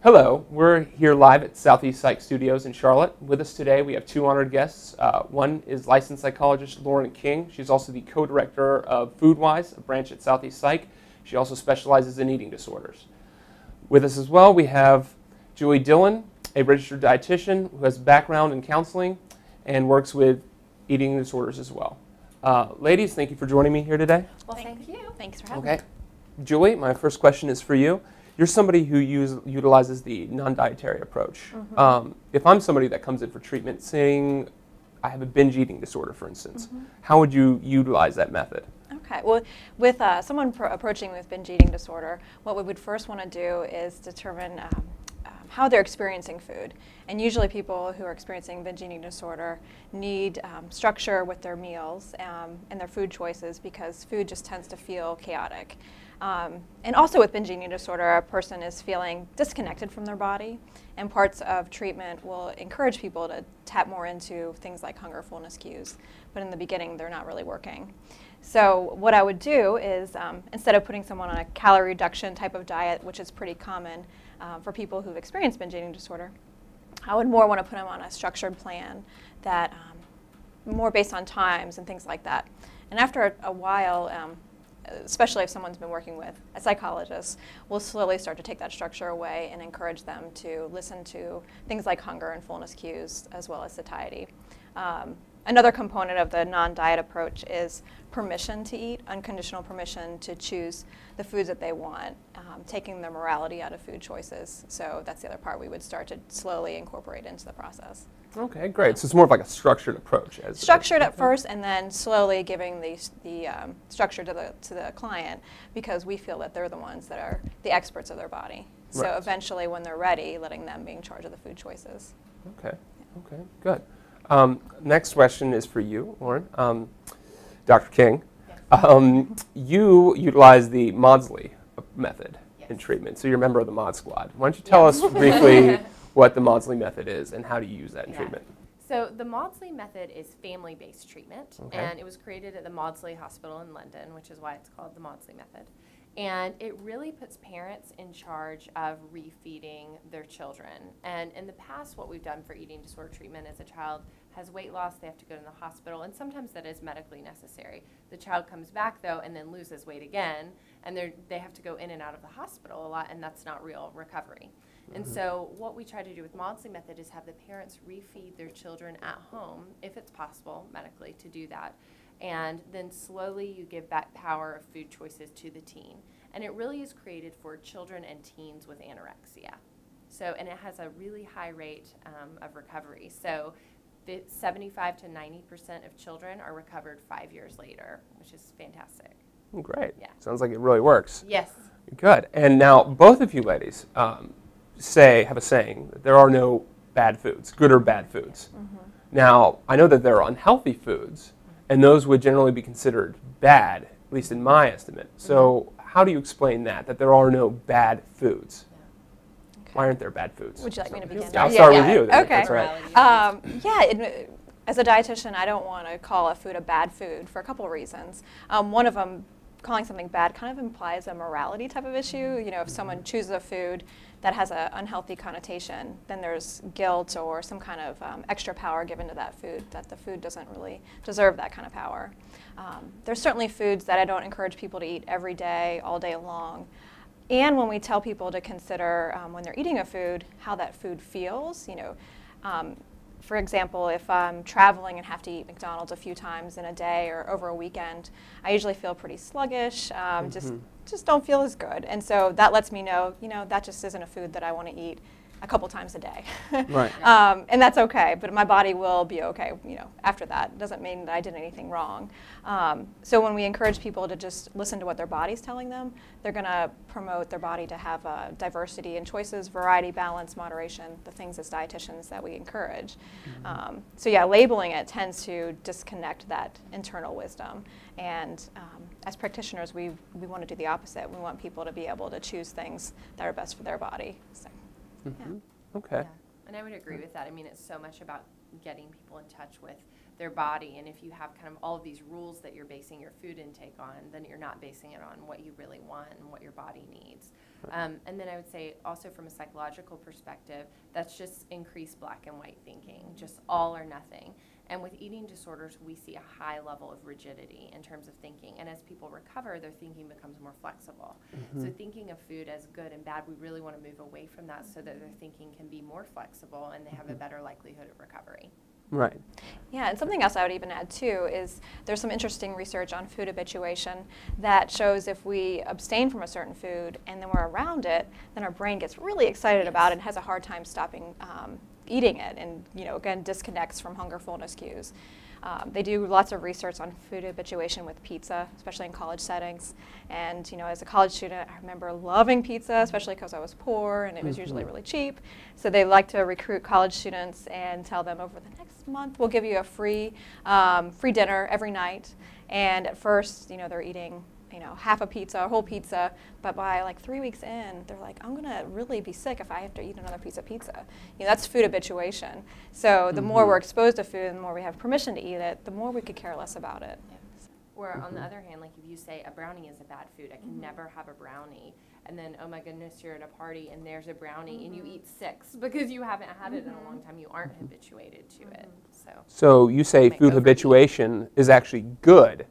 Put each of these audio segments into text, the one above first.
Hello, we're here live at Southeast Psych Studios in Charlotte. With us today we have two honored guests. One is licensed psychologist Lauren King. She's also the co-director of FoodWise, a branch at Southeast Psych. She also specializes in eating disorders. With us as well we have Julie Dillon, a registered dietitian who has a background in counseling and works with eating disorders as well. Ladies, thank you for joining me here today. Well, thank you. Thanks for having me. Okay. Julie, my first question is for you. You're somebody who utilizes the non-dietary approach. If I'm somebody that comes in for treatment saying I have a binge eating disorder, for instance, how would you utilize that method? Okay, well, with someone approaching with binge eating disorder, what we would first want to do is determine how they're experiencing food. And usually people who are experiencing binge eating disorder need structure with their meals and their food choices because food just tends to feel chaotic. And also with binge eating disorder, a person is feeling disconnected from their body, and parts of treatment will encourage people to tap more into things like hunger, fullness cues, but in the beginning they're not really working. So what I would do is instead of putting someone on a calorie reduction type of diet, which is pretty common for people who've experienced binge eating disorder, I would more want to put them on a structured plan that more based on times and things like that. And after a while, especially if someone's been working with a psychologist, we'll slowly start to take that structure away and encourage them to listen to things like hunger and fullness cues as well as satiety. Another component of the non-diet approach is permission to eat, unconditional permission to choose the foods that they want, taking the morality out of food choices. So that's the other part we would start to slowly incorporate into the process. Okay, great. So it's more of like a structured approach. Structured at first, and then slowly giving the structure to the client because we feel that they're the ones that are the experts of their body. So Right. Eventually, when they're ready, letting them be in charge of the food choices. Okay, okay, good. Next question is for you, Lauren. Dr. King, you utilize the Maudsley method in treatment, so you're a member of the Mod Squad. Why don't you tell us briefly what the Maudsley method is and how do you use that in treatment? So the Maudsley method is family-based treatment, and it was created at the Maudsley Hospital in London, which is why it's called the Maudsley method. And it really puts parents in charge of refeeding their children. And in the past, what we've done for eating disorder treatment is a child has weight loss, they have to go to the hospital, and sometimes that is medically necessary. The child comes back, though, and then loses weight again, and they have to go in and out of the hospital a lot, and that's not real recovery. And so what we try to do with Maudsley method is have the parents refeed their children at home, if it's possible medically to do that. And then slowly you give back power of food choices to the teen. And it really is created for children and teens with anorexia. So, and it has a really high rate of recovery. So 75 to 90% of children are recovered 5 years later, which is fantastic. Oh, great. Yeah. Sounds like it really works. Yes. Good. And now both of you ladies have a saying that there are no bad foods, good or bad foods. Now, I know that there are unhealthy foods, and those would generally be considered bad, at least in my estimate. So how do you explain that there are no bad foods? Okay. Why aren't there bad foods? Would you like me to begin? Yeah, I'll start with you. Okay. That's right. As a dietitian, I don't want to call a food a bad food for a couple of reasons. One of them, calling something bad kind of implies a morality type of issue. You know, if someone chooses a food that has an unhealthy connotation, then there's guilt or some kind of extra power given to that food, that the food doesn't really deserve that kind of power. There's certainly foods that I don't encourage people to eat every day, all day long. And when we tell people to consider, when they're eating a food, how that food feels, you know, for example, if I'm traveling and have to eat McDonald's a few times in a day or over a weekend, I usually feel pretty sluggish, just don't feel as good. And so that lets me know, you know, that just isn't a food that I want to eat a couple times a day. Right. And that's okay, but my body will be okay, you know, after that. It doesn't mean that I did anything wrong. So when we encourage people to just listen to what their body's telling them, they're going to promote their body to have diversity in choices, variety, balance, moderation, the things as dietitians that we encourage. So yeah, labeling it tends to disconnect that internal wisdom. And as practitioners, we want to do the opposite. We want people to be able to choose things that are best for their body. So. Yeah. Okay. Yeah. And I would agree with that. I mean, it's so much about getting people in touch with their body. And if you have kind of all of these rules that you're basing your food intake on, then you're not basing it on what you really want and what your body needs. And then I would say also from a psychological perspective, that's just increased black and white thinking, just all or nothing. And with eating disorders, we see a high level of rigidity in terms of thinking. And as people recover, their thinking becomes more flexible. So thinking of food as good and bad, we really want to move away from that so that their thinking can be more flexible and they have a better likelihood of recovery. Right. Yeah, and something else I would even add too is there's some interesting research on food habituation that shows if we abstain from a certain food and then we're around it, then our brain gets really excited about it and has a hard time stopping eating it, and again disconnects from hunger fullness cues. They do lots of research on food habituation with pizza, especially in college settings. And as a college student, I remember loving pizza, especially because I was poor and it was usually really cheap. So they like to recruit college students and tell them over the next month we'll give you a free dinner every night. And at first, they're eating half a pizza, a whole pizza, but by like 3 weeks in, they're like, I'm gonna really be sick if I have to eat another piece of pizza. That's food habituation. So the more we're exposed to food and the more we have permission to eat it, the more we could care less about it. Or on the other hand, like if you say a brownie is a bad food, I can never have a brownie, and then oh my goodness, you're at a party and there's a brownie and you eat 6 because you haven't had it in a long time, you aren't habituated to it. So you say food habituation is actually good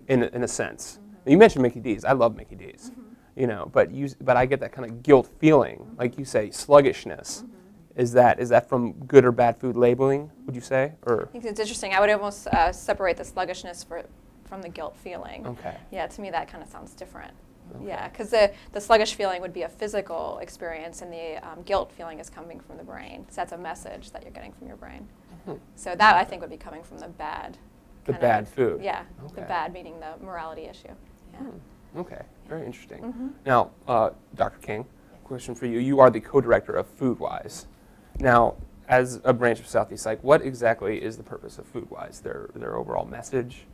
in a sense. You mentioned Mickey D's. I love Mickey D's, but I get that kind of guilt feeling, like you say, sluggishness. Is that from good or bad food labeling? Would you say, or? I think it's interesting. I would almost separate the sluggishness from the guilt feeling. Okay. Yeah, to me that kind of sounds different. Okay. Yeah, because the sluggish feeling would be a physical experience, and the guilt feeling is coming from the brain. So that's a message that you're getting from your brain. So that I think would be coming from the bad. The bad food. Yeah, the bad meaning the morality issue. Yeah. Okay, very interesting. Now, Dr. King, question for you. You are the co-director of FoodWise. Now, as a branch of Southeast Psych, what exactly is the purpose of FoodWise, their overall message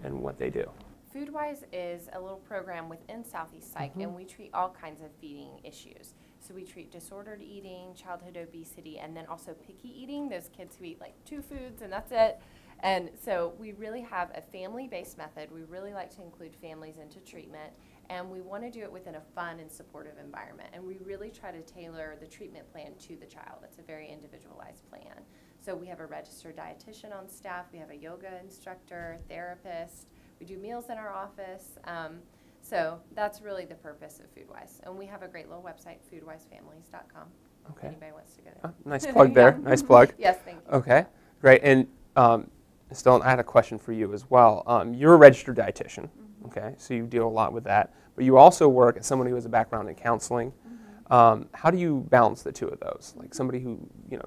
and what they do? FoodWise is a little program within Southeast Psych, and we treat all kinds of feeding issues. So we treat disordered eating, childhood obesity, and then also picky eating, those kids who eat like 2 foods and that's it. And so we really have a family-based method. We really like to include families into treatment, and we want to do it within a fun and supportive environment. And we really try to tailor the treatment plan to the child. It's a very individualized plan. So we have a registered dietitian on staff. We have a yoga instructor, therapist. We do meals in our office. So that's really the purpose of FoodWise. And we have a great little website, foodwisefamilies.com. Okay. If anybody wants to go there. Nice plug there. Nice plug. Yes, thank you. Okay, great. And Estelle, I had a question for you as well. You're a registered dietitian, okay, so you deal a lot with that, but you also work as someone who has a background in counseling. How do you balance the two of those? Like somebody who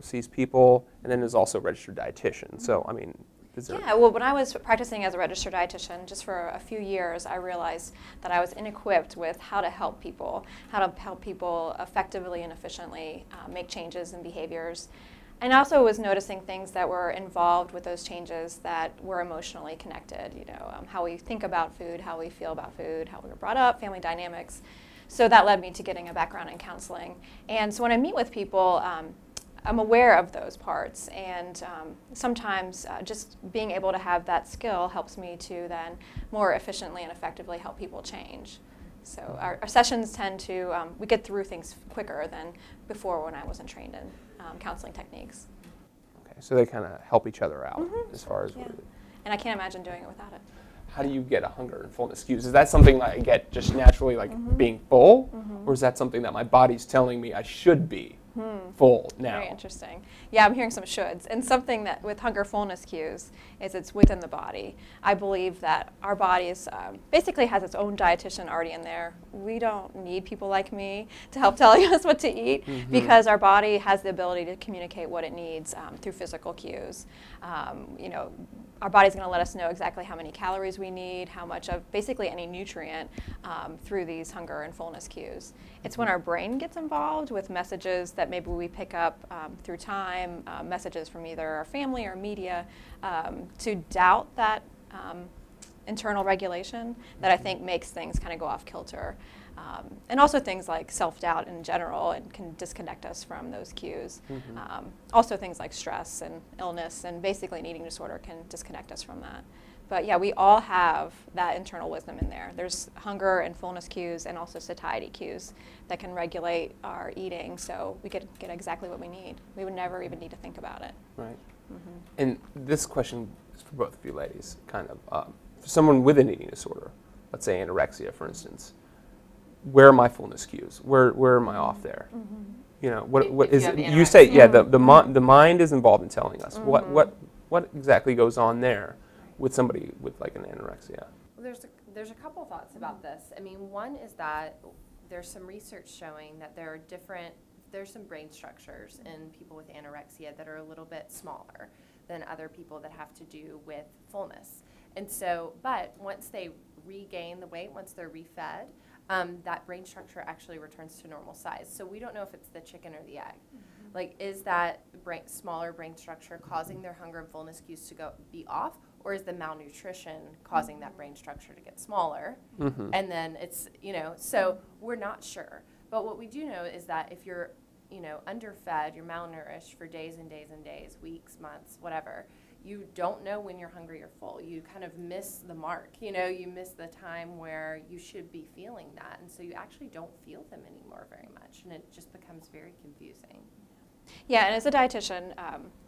sees people and then is also a registered dietitian. So I mean, is there? Yeah, well, when I was practicing as a registered dietitian, just for a few years, I realized that I was inequipped with how to help people effectively and efficiently make changes in behaviors. And I also was noticing things that were involved with those changes that were emotionally connected, how we think about food, how we feel about food, how we were brought up, family dynamics. So that led me to getting a background in counseling. And so when I meet with people, I'm aware of those parts. And sometimes just being able to have that skill helps me to then more efficiently and effectively help people change. So our sessions tend to, we get through things quicker than before when I wasn't trained in counseling techniques. Okay, so they kind of help each other out as far as. Yeah. And I can't imagine doing it without it. How do you get a hunger and fullness cues? Is that something that I get just naturally, like being full, or is that something that my body's telling me I should be full now? Very interesting. Yeah, I'm hearing some shoulds. And something that with hunger fullness cues is it's within the body. I believe that our body basically has its own dietitian already in there. We don't need people like me to help telling us what to eat because our body has the ability to communicate what it needs through physical cues. Our body's going to let us know exactly how many calories we need, how much of basically any nutrient through these hunger and fullness cues. It's when our brain gets involved with messages that maybe we pick up through time, messages from either our family or media, to doubt that internal regulation that I think makes things kind of go off kilter. And also things like self-doubt in general and can disconnect us from those cues. Also things like stress and illness and basically an eating disorder can disconnect us from that. But yeah, we all have that internal wisdom in there. There's hunger and fullness cues and also satiety cues that can regulate our eating so we could get exactly what we need. We would never even need to think about it. Right. And this question is for both of you ladies, kind of. For someone with an eating disorder, let's say anorexia, for instance, where are my fullness cues? Where am I off there? You know, what is it? You say, yeah, the mind is involved in telling us. What exactly goes on there with somebody with like an anorexia? Well, there's a couple thoughts about this. I mean, one is that there's some research showing that there's some brain structures in people with anorexia that are a little bit smaller than other people that have to do with fullness. And so, but once they regain the weight, once they're refed, that brain structure actually returns to normal size. So we don't know if it's the chicken or the egg. Like, is that smaller brain structure causing their hunger and fullness cues to be off, or is the malnutrition causing that brain structure to get smaller? And then it's, you know, so we're not sure. But what we do know is that if you're, you know, underfed, you're malnourished for days and days and days, weeks, months, whatever, you don't know when you're hungry or full. You kind of miss the mark, you know, you miss the time where you should be feeling that. And so you actually don't feel them anymore very much. And it just becomes very confusing. Yeah, and as a dietitian,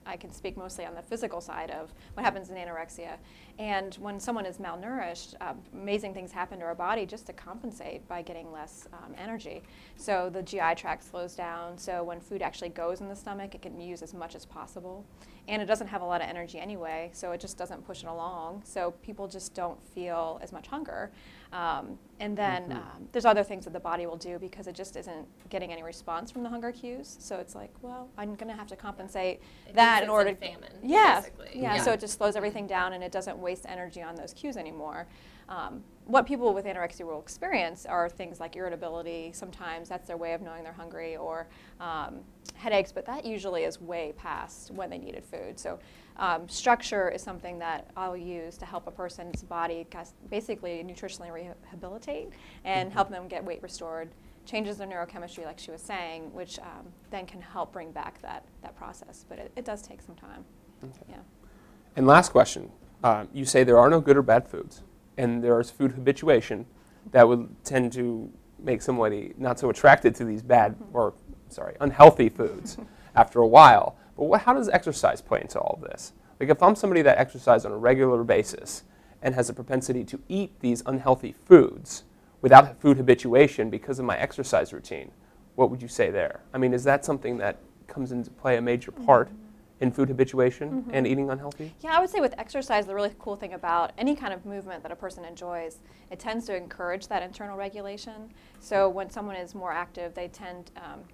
I can speak mostly on the physical side of what happens in anorexia. And when someone is malnourished, amazing things happen to our body just to compensate by getting less energy. So the GI tract slows down, so when food actually goes in the stomach, it can use as much as possible. And it doesn't have a lot of energy anyway, so it just doesn't push it along. So people just don't feel as much hunger. And then there's other things that the body will do because it just isn't getting any response from the hunger cues. So it's like, well, I'm going to have to compensate that in order to famine. Yeah, Basically. yeah. So it just slows everything down and it doesn't waste energy on those cues anymore. What people with anorexia will experience are things like irritability. Sometimes that's their way of knowing they're hungry, or headaches, but that usually is way past when they needed food. So structure is something that I'll use to help a person's body basically nutritionally rehabilitate and help them get weight restored. Changes their neurochemistry, like she was saying, which then can help bring back that process. But it does take some time. Okay. Yeah. And last question. You say there are no good or bad foods, and there is food habituation that would tend to make somebody not so attracted to these unhealthy foods after a while. But how does exercise play into all this? Like, if I'm somebody that exercises on a regular basis and has a propensity to eat these unhealthy foods without food habituation because of my exercise routine, what would you say there? I mean, is that something that comes into play a major part in food habituation and eating unhealthy? Yeah, I would say with exercise, the really cool thing about any kind of movement that a person enjoys, it tends to encourage that internal regulation. So when someone is more active, they tend,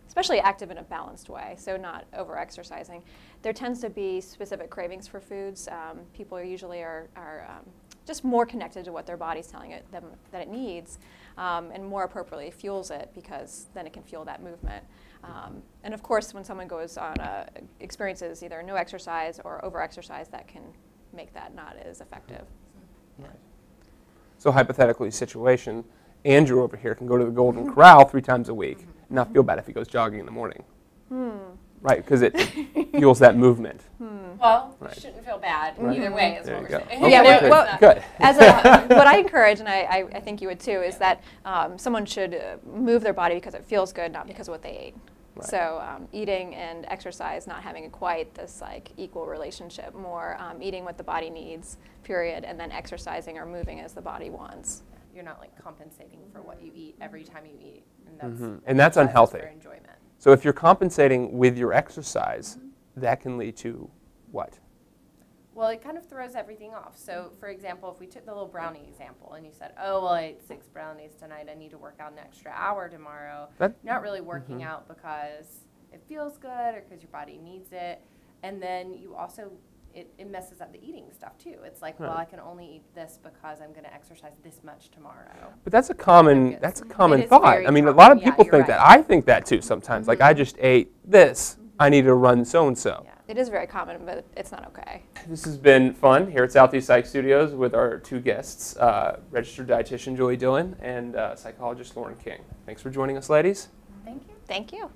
especially active in a balanced way, so not over-exercising, there tends to be specific cravings for foods. People usually are just more connected to what their body's telling them that it needs, and more appropriately fuels it, because then it can fuel that movement. And of course, when someone goes on experiences either no exercise or over-exercise, that can make that not as effective. Yeah. Right. So hypothetically, situation, Andrew over here can go to the Golden Corral 3 times a week and not feel bad if he goes jogging in the morning. Right, because it fuels that movement. Well, you shouldn't feel bad either way, is what we're saying. Okay, Yeah, well, good. What I encourage, and I think you would too, is that someone should move their body because it feels good, not because of what they ate. Right. So eating and exercise not having quite this like equal relationship, more eating what the body needs, period, and then exercising or moving as the body wants. You're not like compensating for what you eat every time you eat, and And that's unhealthy. For enjoyment. So if you're compensating with your exercise, that can lead to what? Well, it kind of throws everything off. So, for example, if we took the little brownie example and you said, oh, well, I ate 6 brownies tonight, I need to work out an extra hour tomorrow. You're not really working out because it feels good or because your body needs it. And then you also, it messes up the eating stuff too. It's like, well, I can only eat this because I'm going to exercise this much tomorrow. But that's a common thought. I mean, a common. lot of people You're think that. right. I think that too sometimes. Like, I just ate this, I need to run so-and-so. Yeah. It is very common, but it's not okay. This has been fun here at Southeast Psych Studios with our two guests, registered dietitian Julie Dillon and psychologist Lauren King. Thanks for joining us, ladies. Thank you. Thank you.